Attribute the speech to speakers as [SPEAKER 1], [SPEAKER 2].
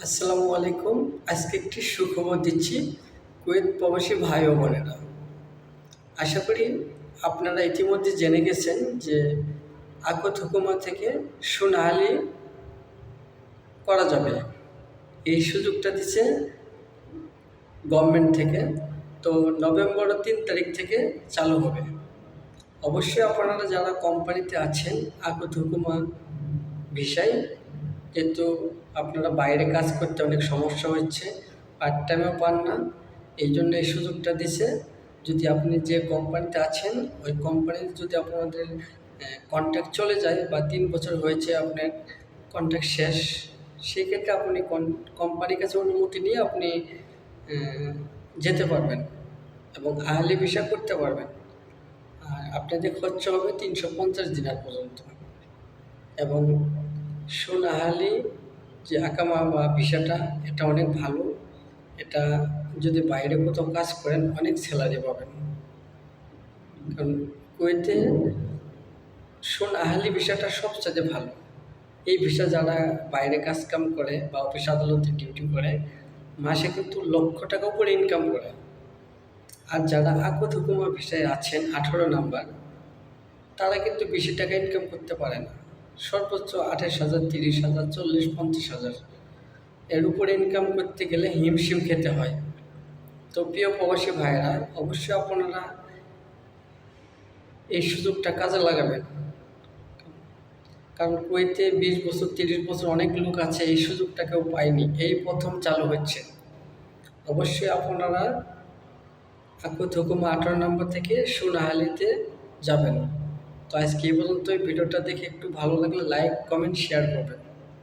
[SPEAKER 1] আসসালামু আলাইকুম। আজকে একটি সুখবর দিচ্ছি কুয়েত প্রবাসী ভাই ও বোনেরা। আশা করি আপনারা ইতিমধ্যে জেনে গেছেন যে আকত হুকুমা থেকে সুনাহালি করা যাবে। এই সুযোগটা দিচ্ছে গভর্নমেন্ট থেকে। তো নভেম্বর 3 তারিখ থেকে চালু হবে। অবশ্যই আপনারা যারা কোম্পানিতে আছেন আকত হুকুমা ভিসায়, কিন্তু আপনারা বাইরে কাজ করতে অনেক সমস্যা হচ্ছে, পার্ট টাইমও পান না, এই জন্য এই সুযোগটা দিছে। যদি আপনি যে কোম্পানিতে আছেন ওই কোম্পানিতে যদি আপনাদের কন্ট্রাক্ট চলে যায় বা 3 বছর হয়েছে আপনার কন্ট্রাক্ট শেষ, সেক্ষেত্রে আপনি কোম্পানির কাছে অনুমতি নিয়ে আপনি যেতে পারবেন এবং আহলি ভিসা করতে পারবেন। আর আপনাদের খরচা হবে 350 দিনার পর্যন্ত। এবং সুনাহালি যে আকামা বা ভিসাটা, এটা অনেক ভালো। এটা যদি বাইরে কোথাও কাজ করেন অনেক স্যালারি পাবেন। কারণ কুয়েতে সুনাহালি ভিসাটা সবচেয়ে ভালো। এই ভিসা যারা বাইরে কাজ কাম করে বা অফিস আদালতে ডিউটি করে মাসে কিন্তু লক্ষ টাকা উপরে ইনকাম করে। আর যারা আকত হুকুমা ভিসায় আছেন 18 নাম্বার, তারা কিন্তু বেশি টাকা ইনকাম করতে পারে না। সর্বোচ্চ 28,000, 30,000, 40, 50,000 এর উপরে ইনকাম করতে গেলে হিমশিম খেতে হয়। তো প্রিয় প্রবাসী ভাইয়েরা, অবশ্যই আপনারা এই সুযোগটা কাজে লাগাবেন। কারণ কুয়েতে 20 বছর 30 বছর অনেক লোক আছে, এই সুযোগটা কেউ পায়নি, এই প্রথম চালু হচ্ছে। অবশ্যই আপনারা আকত হুকুমা 18 নম্বর থেকে সুনাহালিতে যাবেন। তো আজকে এই পর্যন্ত। ভিডিওটা দেখে একটু ভালো লাগলে লাইক, কমেন্ট, শেয়ার করবেন।